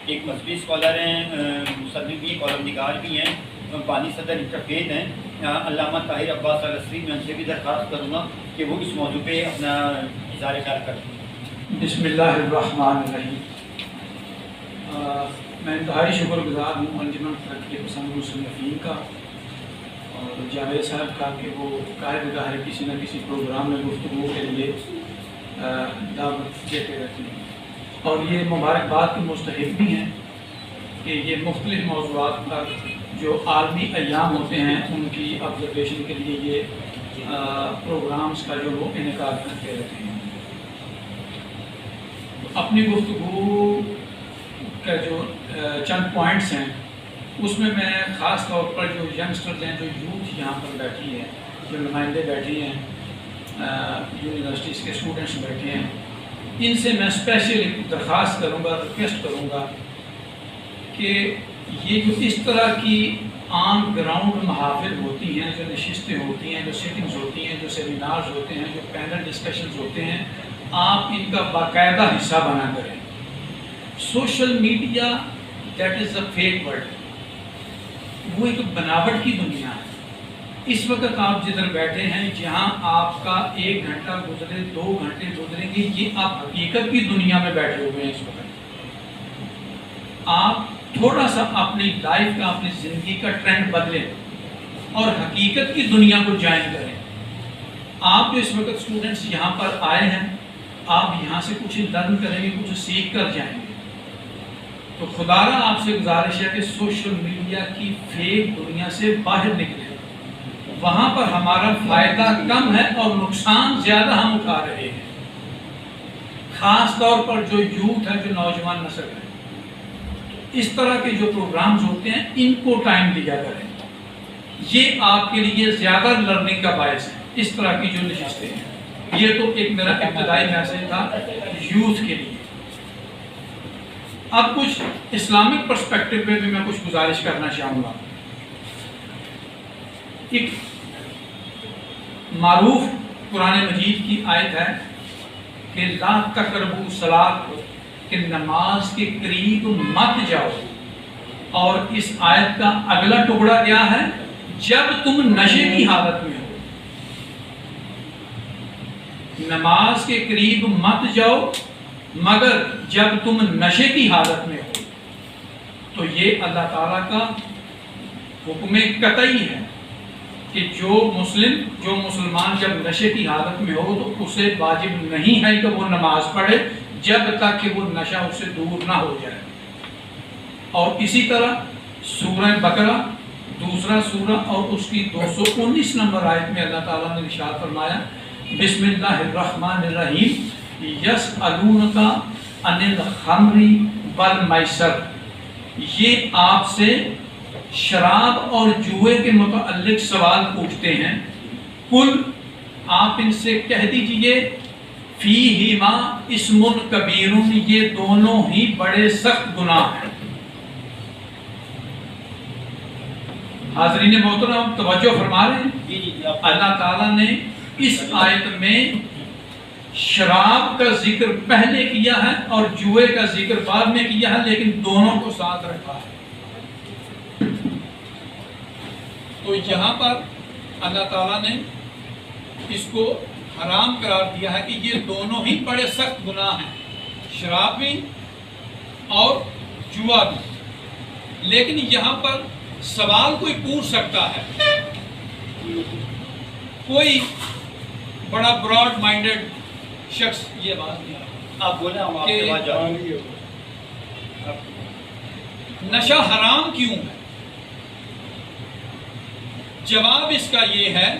ایک مذہبی اسکالر ہیں، مصنف بھی، کالم نگار بھی ہیں، بانی صدر انٹرفیت ہیں علامہ طاہر عباس الاسری۔ میں ان سے بھی درخواست کروں گا کہ وہ اس موضوع پہ اپنا اظہار خیال کریں۔ بسم اللہ الرحمن الرحیم۔ میں انتہائی شکر گزار ہوں انجمن ترقی پسند مصنفین کا اور جاوید صاحب کا کہ وہ قاہر ظاہر کسی نہ کسی پروگرام میں گفتگو کے لیے دعوت دیتے رہتے ہیں، اور یہ مبارکباد کے مستحق بھی ہیں کہ یہ مختلف موضوعات پر جو عالمی ایام ہوتے ہیں ان کی آبزرویشن کے لیے یہ پروگرامز کا جو وہ انعقاد کرتے رہتے ہیں۔ اپنی گفتگو کا جو چند پوائنٹس ہیں اس میں خاص طور پر جو ینگسٹرز ہیں، جو یوتھ یہاں پر بیٹھی ہے، جو نمائندے بیٹھے ہیں، یونیورسٹیز کے اسٹوڈنٹس بیٹھے ہیں، ان سے میں اسپیشل درخواست کروں گا، ریکویسٹ کروں گا کہ یہ جو اس طرح کی آن گراؤنڈ محافل ہوتی ہیں، جو نشستیں ہوتی ہیں، جو سیٹنگز ہوتی ہیں، جو سیمینارز ہوتے ہیں، جو پینل ڈسکشنز ہوتے ہیں، آپ ان کا باقاعدہ حصہ بنا کریں۔ Social media that is a fake world, وہ ایک بناوٹ کی دنیا ہے۔ اس وقت آپ جدھر بیٹھے ہیں، جہاں آپ کا 1 گھنٹہ گزرے، 2 گھنٹے گزریں گے، یہ آپ حقیقت کی دنیا میں بیٹھے ہوئے ہیں۔ اس وقت آپ تھوڑا سا اپنی لائف کا، اپنی زندگی کا ٹرینڈ بدلیں اور حقیقت کی دنیا کو جوائن کریں۔ آپ جو اس وقت اسٹوڈنٹس یہاں پر آئے ہیں، آپ یہاں سے کچھ لرن کریں گے، کچھ سیکھ کر جائیں گے۔ تو خدا را آپ سے گزارش ہے کہ سوشل میڈیا کی فیک دنیا سے باہر نکلیں۔ وہاں پر ہمارا فائدہ کم ہے اور نقصان زیادہ ہم اٹھا رہے ہیں، خاص طور پر جو یوتھ ہے، جو نوجوان نسل ہے۔ اس طرح کے جو پروگرامز ہوتے ہیں ان کو ٹائم دیا کریں، یہ آپ کے لیے زیادہ لرننگ کا باعث ہے۔ اس طرح کی جو نشستیں ہیں، یہ تو ایک میرا ابتدائی میسج تھا یوتھ کے لیے۔ اب کچھ اسلامک پرسپیکٹو پہ بھی میں کچھ گزارش کرنا چاہوں گا۔ ایک معروف قرآن مجید کی آیت ہے کہ لا تقربوا الصلاۃ، کہ نماز کے قریب مت جاؤ، اور اس آیت کا اگلا ٹکڑا کیا ہے؟ جب تم نشے کی حالت میں ہو۔ نماز کے قریب مت جاؤ مگر جب تم نشے کی حالت میں ہو۔ تو یہ اللہ تعالیٰ کا حکم قطعی ہے کہ جو مسلمان جب نشے کی حالت میں ہو تو اسے واجب نہیں ہے کہ وہ نماز پڑھے جب تک کہ وہ نشہ اس سے دور نہ ہو جائے۔ اور اسی طرح سورہ بقرہ دوسرا سورہ اور اس کی 219 نمبر آیت میں اللہ تعالیٰ نے ارشاد فرمایا، بسم اللہ الرحمن الرحیم، یسألونک عن الخمر والمیسر، یہ آپ سے شراب اور جوئے کے متعلق سوال پوچھتے ہیں۔ کل، آپ ان سے کہہ دیجئے، فیہما اسم کبیر، یہ دونوں ہی بڑے سخت گناہ ہیں۔ حاضرین محترم توجہ فرما رہے ہیں، اللہ تعالیٰ نے اس آیت میں شراب کا ذکر پہلے کیا ہے اور جوئے کا ذکر بعد میں کیا ہے، لیکن دونوں کو ساتھ رکھا ہے۔ تو یہاں پر اللہ تعالیٰ نے اس کو حرام قرار دیا ہے کہ یہ دونوں ہی بڑے سخت گناہ ہیں، شراب بھی اور جوا بھی۔ لیکن یہاں پر سوال کوئی پوچھ سکتا ہے، کوئی بڑا براڈ مائنڈڈ شخص، یہ بات نہیں آپ بولیں، ہم آپ کے بعد جائیں گے۔ نشہ حرام کیوں ہے؟ جواب اس کا یہ ہے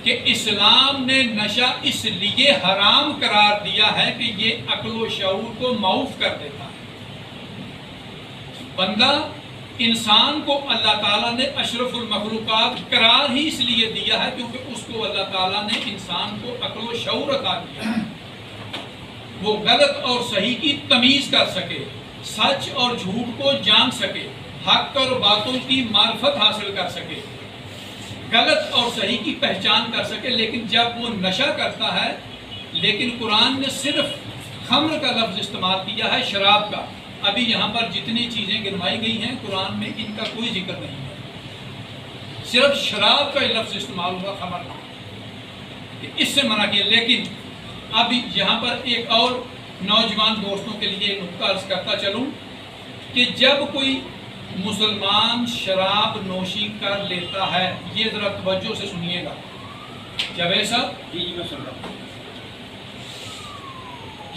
کہ اسلام نے نشہ اس لیے حرام قرار دیا ہے کہ یہ عقل و شعور کو معوف کر دیتا ہے۔ بندہ، انسان کو اللہ تعالیٰ نے اشرف المخلوقات قرار ہی اس لیے دیا ہے کیونکہ اس کو اللہ تعالیٰ نے انسان کو عقل و شعور عطا کیا ہے، وہ غلط اور صحیح کی تمیز کر سکے، سچ اور جھوٹ کو جان سکے، حق اور باتوں کی معرفت حاصل کر سکے، غلط اور صحیح کی پہچان کر سکے۔ لیکن جب وہ نشہ کرتا ہے، لیکن قرآن نے صرف خمر کا لفظ استعمال کیا ہے، شراب کا، ابھی یہاں پر جتنی چیزیں گنوائی گئی ہیں قرآن میں ان کا کوئی ذکر نہیں ہے، صرف شراب کا لفظ استعمال ہوا خمر کا، اس سے منع کیا۔ لیکن اب یہاں پر ایک اور نوجوان دوستوں کے لیے نکتہ عرض کرتا چلوں کہ جب کوئی مسلمان شراب نوشی کر لیتا ہے، یہ ذرا توجہ سے سنیے گا جاوید صاحب، جی میں سن رہا ہوں۔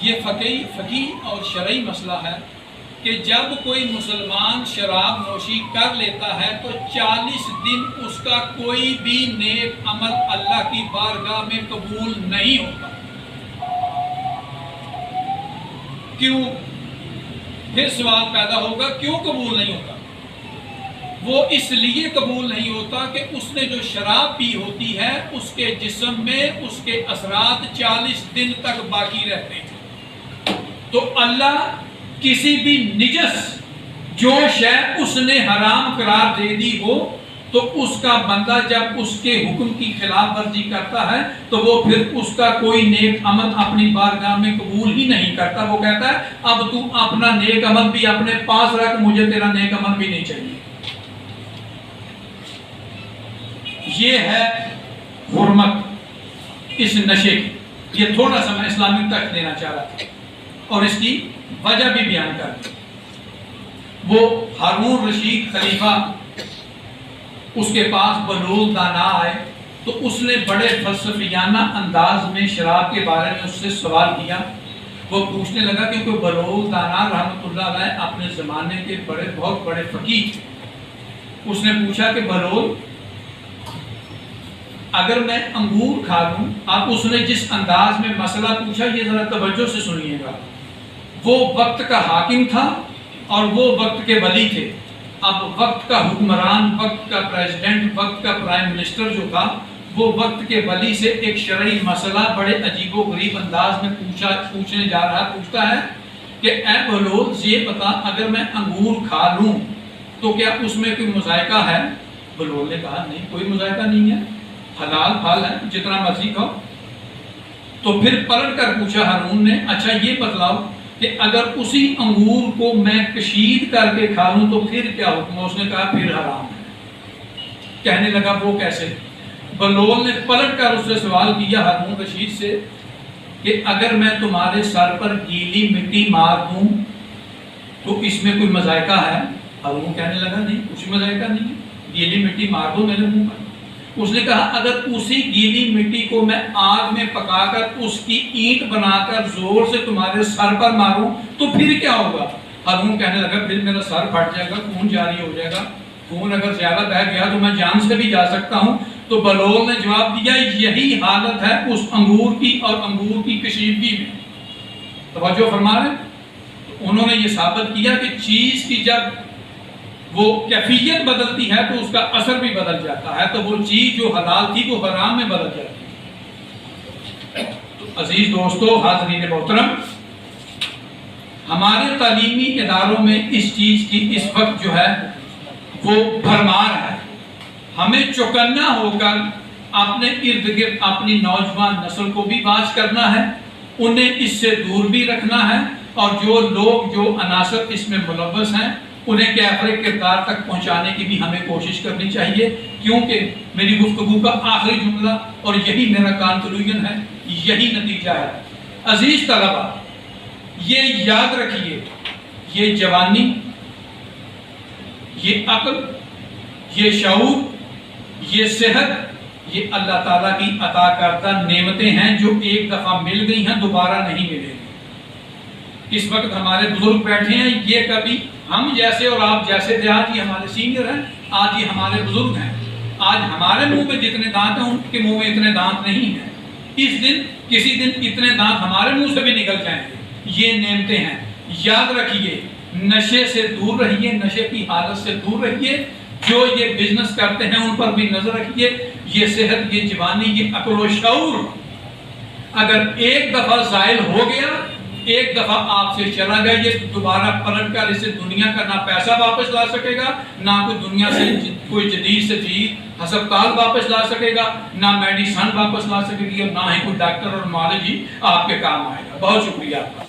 یہ فقہی اور شرعی مسئلہ ہے کہ جب کوئی مسلمان شراب نوشی کر لیتا ہے تو 40 دن اس کا کوئی بھی نیک عمل اللہ کی بارگاہ میں قبول نہیں ہوتا۔ کیوں؟ پھر سوال پیدا ہوگا کیوں قبول نہیں ہوتا؟ وہ اس لیے قبول نہیں ہوتا کہ اس نے جو شراب پی ہوتی ہے اس کے جسم میں اس کے اثرات 40 دن تک باقی رہتے ہیں۔ تو اللہ کسی بھی نجس جو شے اس نے حرام قرار دے دی ہو تو اس کا بندہ جب اس کے حکم کی خلاف ورزی کرتا ہے تو وہ پھر اس کا کوئی نیک عمل اپنی بارگاہ میں قبول ہی نہیں کرتا۔ وہ کہتا ہے اب تو اپنا نیک عمل بھی اپنے پاس رکھ، مجھے تیرا نیک عمل بھی نہیں چاہیے۔ یہ ہے حرمت اس نشے کی۔ یہ تھوڑا سا میں اسلامک ٹچ دینا چاہ رہا تھا اور اس کی وجہ بھی بیان کر دی۔ وہ ہارون رشید خلیفہ اس کے پاس بلوغ دانا آئے تو اس نے بڑے فلسفیانہ انداز میں شراب کے بارے میں اس سے سوال کیا۔ وہ پوچھنے لگا کیونکہ بلوغ دانا رحمۃ اللہ علیہ اپنے زمانے کے بہت بڑے فقیہ تھے۔ اس نے پوچھا کہ بلوغ اگر میں انگور کھا لوں، اب اس نے جس انداز میں مسئلہ پوچھا یہ ذرا توجہ سے سنیے گا۔ وہ وقت کا حاکم تھا اور وہ وقت کے ولی تھے۔ اب وقت کا حکمران، وقت کا پریزیڈنٹ، وقت کا پرائم منسٹر جو تھا وہ وقت کے ولی سے ایک شرعی مسئلہ بڑے عجیب و غریب انداز میں پوچھنے جا رہا، پوچھتا ہے کہ اے بلوغ یہ بتا اگر میں انگور کھا لوں تو کیا اس میں کوئی مذائقہ ہے؟ بلوغ نے کہا نہیں، کوئی مذائقہ نہیں ہے، حلال پھل ہے، جتنا مرضی کھاؤ۔ تو پھر پلٹ کر پوچھا ہارون نے اچھا یہ بتلاؤ کہ اگر اسی انگور کو میں کشید کر کے کھا لوں تو پھر کیا حکم ہے؟ اس نے کہا پھر حرام ہے۔ کہنے لگا وہ کیسے؟ بلوغ نے پلٹ کر اس سے سوال کیا ہارون رشید سے کہ اگر میں تمہارے سر پر گیلی مٹی مار دوں تو اس میں کوئی مذائقہ ہے؟ ہارون کہنے لگا نہیں، کچھ مذائقہ نہیں ہے، گیلی مٹی مار دو میرے منہ پر۔ اس نے کہا اگر اسی گیلی مٹی کو میں آگ میں پکا کر اس کی اینٹ بنا کر زور سے تمہارے سر پر ماروں تو پھر کیا ہوگا؟ ہارون کہنے لگا پھر میرا سر پھٹ جائے گا، خون جاری ہو جائے گا، خون اگر زیادہ بہہ گیا تو میں جان سے بھی جا سکتا ہوں۔ تو بلوغ نے جواب دیا یہی حالت ہے اس انگور کی اور انگور کی کشیدگی میں۔ توجہ فرما رہے ہیں؟ انہوں نے یہ ثابت کیا کہ چیز کی جب وہ کیفیت بدلتی ہے تو اس کا اثر بھی بدل جاتا ہے، تو وہ چیز جو حلال تھی وہ حرام میں بدل جاتی ہے۔ تو عزیز دوستو، حاضرین محترم، ہمارے تعلیمی اداروں میں اس چیز کی اس وقت جو ہے وہ بھرمار ہے۔ ہمیں چوکنا ہو کر اپنے ارد گرد اپنی نوجوان نسل کو بھی باز کرنا ہے، انہیں اس سے دور بھی رکھنا ہے، اور جو لوگ جو عناصر اس میں ملوث ہیں انہیں کیفر کردار تک پہنچانے کی بھی ہمیں کوشش کرنی چاہیے، کیونکہ میری گفتگو کا آخری جملہ اور یہی میرا کنکلوژن ہے، یہی نتیجہ ہے۔ عزیز طلبہ، یہ یاد رکھیے، یہ جوانی، یہ عقل، یہ شعور، یہ صحت، یہ اللہ تعالیٰ کی عطا کردہ نعمتیں ہیں جو ایک دفعہ مل گئی ہیں، دوبارہ نہیں ملیں گی۔ اس وقت ہمارے بزرگ بیٹھے ہیں، یہ کبھی ہم جیسے اور آپ جیسے تھے، آج یہ ہمارے سینئر ہیں، آج یہ ہمارے بزرگ ہیں، آج ہمارے منہ میں جتنے دانت ہیں ان کے منہ میں اتنے دانت نہیں ہیں۔ اس دن کسی دن اتنے دانت ہمارے منہ سے بھی نکل جائیں گے۔ یہ نعمتیں ہیں، یاد رکھیے، نشے سے دور رہیے، نشے کی حالت سے دور رہیے، جو یہ بزنس کرتے ہیں ان پر بھی نظر رکھیے۔ یہ صحت، یہ جوانی، یہ عقل و شعور اگر ایک دفعہ زائل ہو گیا، ایک دفعہ آپ سے چلا گیا، یہ دوبارہ پلٹ کر اسے دنیا کا نہ پیسہ واپس لا سکے گا، نہ کوئی دنیا سے کوئی جدید سے جدید ہسپتال واپس لا سکے گا، نہ میڈیسن واپس لا سکے گی، اور نہ ہی کوئی ڈاکٹر اور معالج ہی آپ کے کام آئے گا۔ بہت شکریہ آپ کا۔